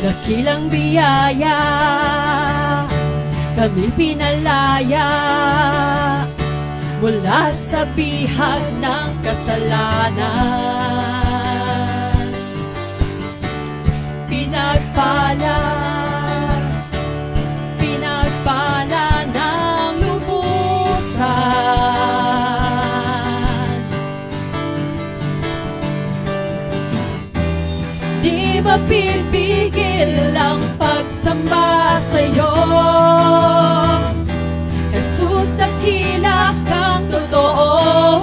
Dakilang biyaya, kami pinalaya mula sa bihag ng kasalanan. Pinagpala ng lubusan. Di mapipigil ang pagsamba sa'yo, Jesus, dakila kang totoo.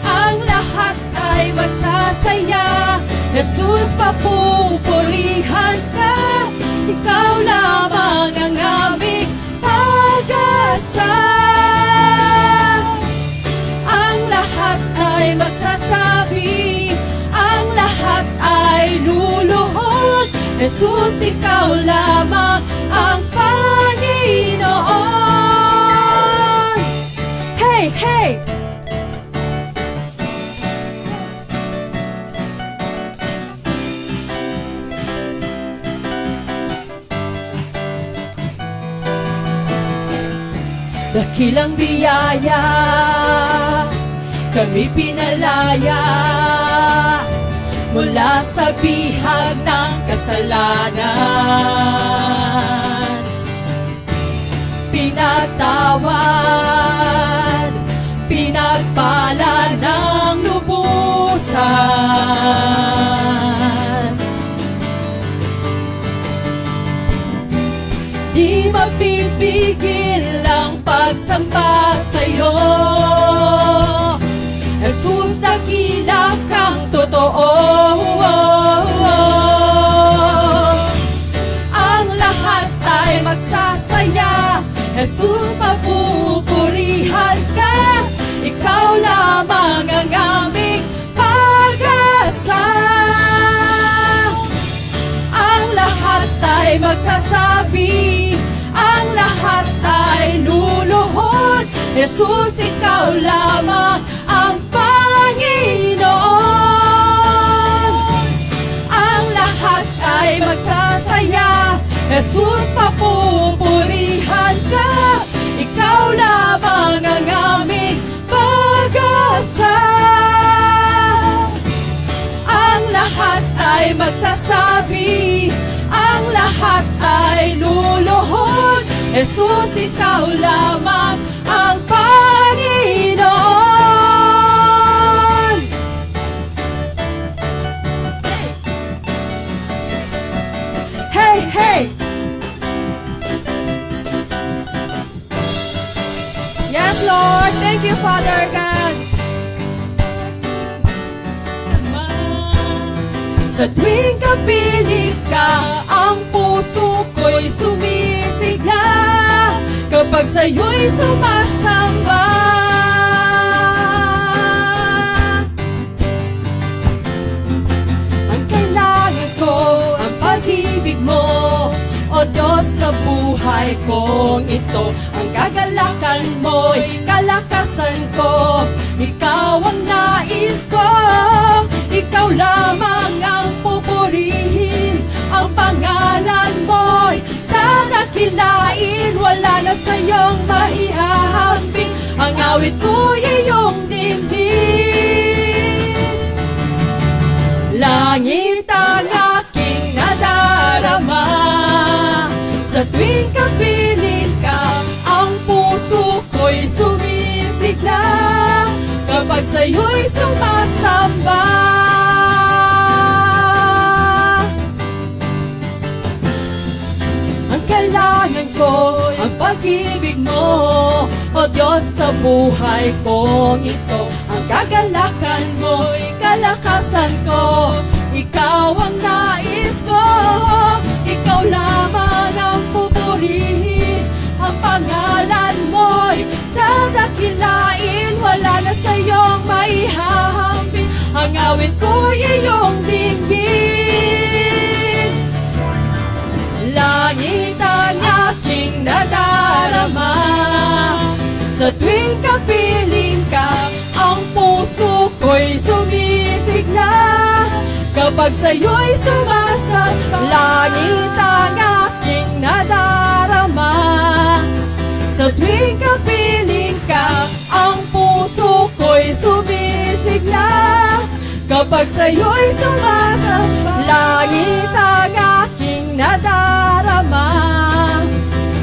Ang lahat ay magsasaya, Jesus, papupurihan ka. Ikaw lamang ang aming pag-asa. Ang lahat ay magsasabi, ang lahat ay luluhod, Jesus, ikaw lamang ang Panginoon. Hey, hey! Dakilang biyaya, kami pinalaya mula sa bihag ng kasalanan. Pinatawad, pinagpala ng lubusan. Di mapipigil ang pagsamba sa'yo, Jesus, dakila kang totoo. Ang lahat ay magsasaya, Jesus, mapupurihan ka. Ikaw lamang ang aming pag-asa. Ang lahat ay magsasabi, ang lahat ay luluhod, Jesus, ikaw lamang ang Panginoon. Ang lahat ay magsasaya, Jesus, papupurihan ka. Ikaw lamang ang aming pag-asa. Ang lahat ay magsasabi, ang lahat ay luluhod, Jesus, ikaw lamang ang Panginoon. Hey, hey! Yes, Lord. Thank you, Father God. Sa tuwing kapiling ka, ang puso ko'y sumisigla kapag sa'yo'y sumasamba. Ang kailangan ko, ang pag-ibig mo, O Diyos, sa buhay kong ito. Ang kagalakan mo'y kalakasan ko, Ikaw ang nais ko. Ikaw lamang ang pupurihin, ang pangalan mo'y dadakilain. Wala na sa'yong maihahambing, ang awit ko'y iyong dinggin. Langit ang aking nadarama, sa tuwing kapiling ka, ang puso ko'y sumisigla kapag sa'yo'y sumasamba. Ang kailangan ko, ang pag-ibig mo, O Diyos, sa buhay kong ito. Ang kagalakan mo'y kalakasan ko, Ikaw ang nais ko. Ikaw lamang ang pupurihin, ang pangalan mo'y dadakilain. Wala na sa'yong maihahambing, ang awit ko'y iyong dinggin. Langit ang aking nadarama, sa tuwing kapiling ka, ang puso ko'y sumisigla Kapag sa'yo'y sumasalangit ang aking nadarama, sa tuwing kapiling ka, ang puso ko'y sumisigla. Kapag sa'yo'y sumasalangit ang aking nadarama,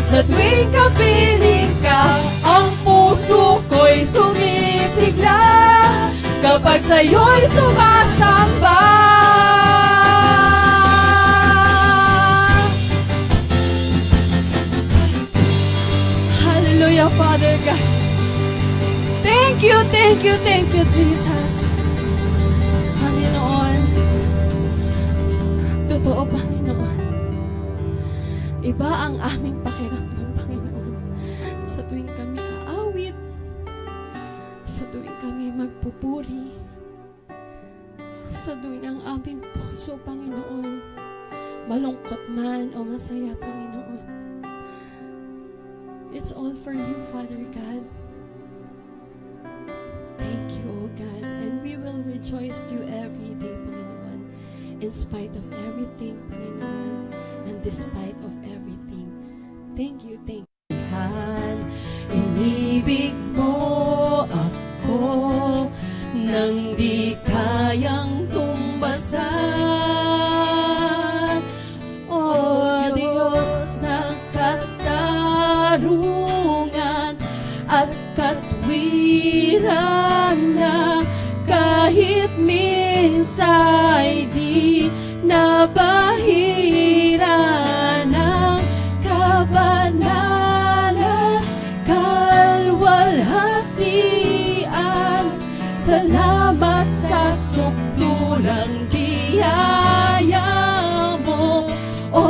sa tuwing kapiling ka, ang puso ko'y sumisigla. Kapag sa'yo'y sumasamba. Hallelujah, Father God. Thank you, Jesus. Panginoon, totoo, Panginoon, iba ang aming pakiramdam, Panginoon, sa tuwing kami aawit, sa tuwing kami magpupuri, sa tuwing ang aming puso, Panginoon, malungkot man o masaya, Panginoon. It's all for you, Father God. Thank you, O God, and we will rejoice you every day, Panginoon, in spite of everything, Panginoon, and despite of everything. Thank you. Inibig mo ako nang di kayang tumbasan. O Diyos ng katarungan at katwiran na kahit minsa'y di nabahira ng kabanalan, kalwalhatian. Salamat sa sukdulang biyaya mo, O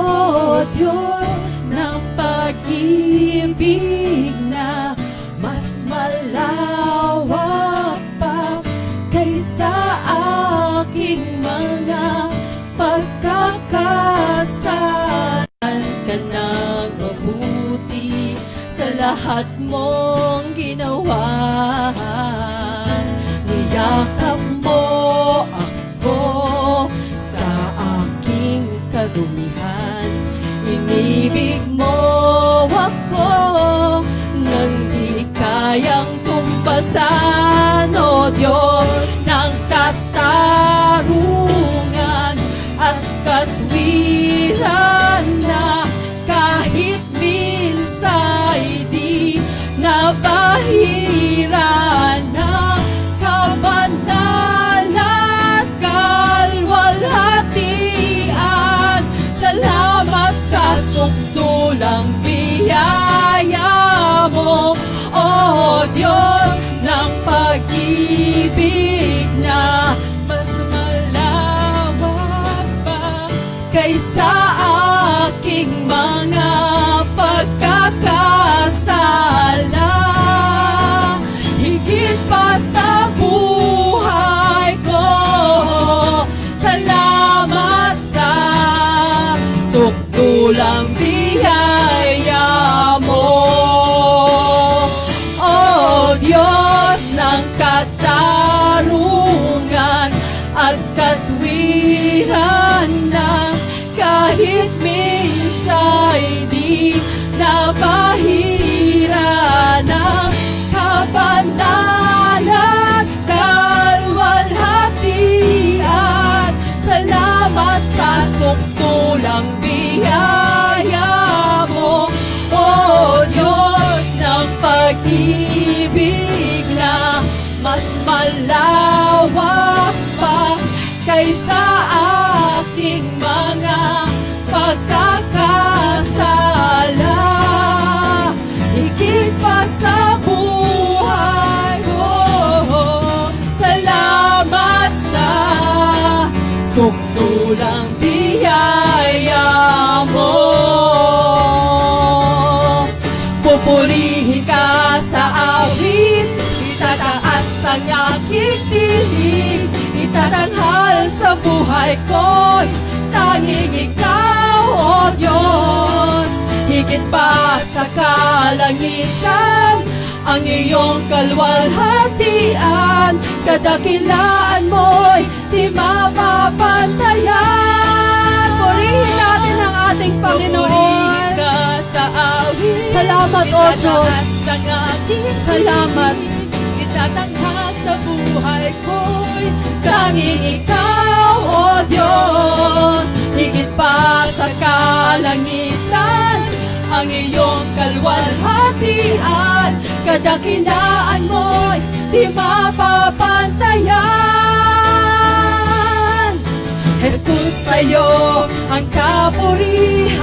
Diyos ng pag-ibig na mas malawak pa kaysa aking mga pagkakasalan. Ka ng mabuti sa lahat mong ginawa. Niyakap mo ako sa aking kadumihan. Inibig mo ako nang di kayang tumpasan. O Diyos ng katarungan at katwiran na kahit minsa'y di nabahira ng kabanalan, kalwalhatian. Salamat sa sukdulang biyaya mo, O Diyos ng pag-ibig na mas malawak pa kaysa aking mga pagkakasala. Higit pa sa buhay ko, salamat sa sukdulang biyaya mo, O Diyos ng katarungan at katwiran na kahit minsa'y di nabahira ng kabanalan, kalwalhatian. Salamat sa sukdulang biyaya mo, O Diyos ng pag-ibig na mas malawak pa kaysa aking mga pagkakasala. Higit pa sa buhay ko, salamat sa sukdulang biyaya mo. Pupurihin ka sa awit, itataas ang aking tinig, itatanghal sa buhay ko, tanging ikaw, O Diyos. Higit pa sa kalangitan, ang iyong kalwalhatian, kadakilaan mo'y di di mapapantayan. Purihin natin ang ating Panginoon. Pupurihin ka sa awit. Salamat, O Diyos. Itataas ang aking Salamat. tinig. Itatanghal sa buhay ko'y Tanging ikaw, O Diyos, higit pa sa kalangitan, ang iyong kalwalhatian, kadakilaan mo'y di mapapantayan. Jesus, sa'yo ang kapurihan,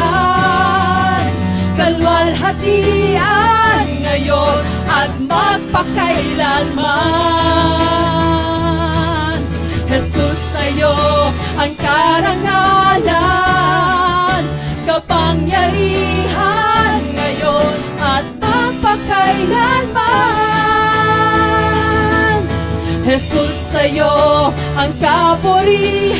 kalwalhatian ngayon at magpakailanman. Jesus, sa'yo ang karangalan, kapangyarihan ngayon at magpakailanman. Jesus, sa'yo ang kapurihan,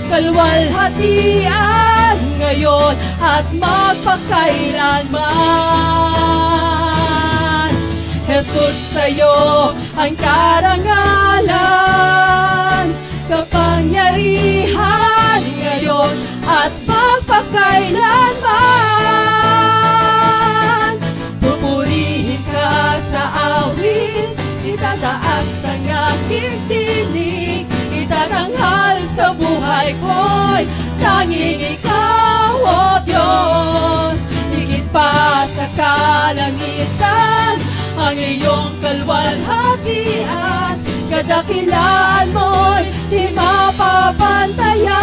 kalwalhatian ngayon at magpakailanman. Jesus, sa'yo ang karangalan, kapangyarihan ngayon at magpakailanman. Pupurihin ka sa awit, itataas ang aking tinig, itatanghal sa buhay ko'y tanging ikaw, O Diyos, higit pa sa kalangitan, ang iyong kalwalhatian, kadakilaan mo'y di mapapantayan.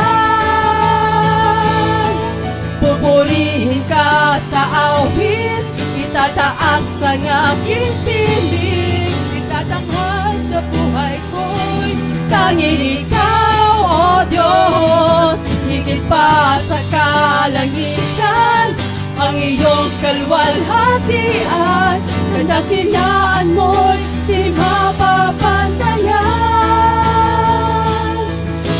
Pupurihin ka sa awit, itataas ang aking tinig, itatanghal sa buhay ko'y tanging ikaw, O Diyos, higit pa sa kalangitan, ang iyong kalwalhatian, kadakilaan mo'y di mapapantayan.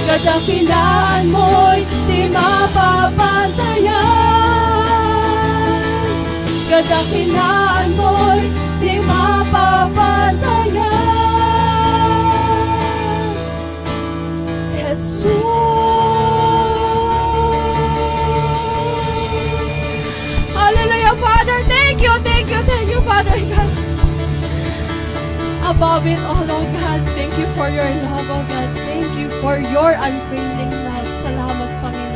Kadakilaan mo'y di mapapantayan. Kadakilaan mo'y di mapapantayan. Jesus. Hallelujah, Father. Thank you, Father God. Above it all, oh God, thank you for your love, oh God. Thank you for your unfailing love. Salamat, Panginoon.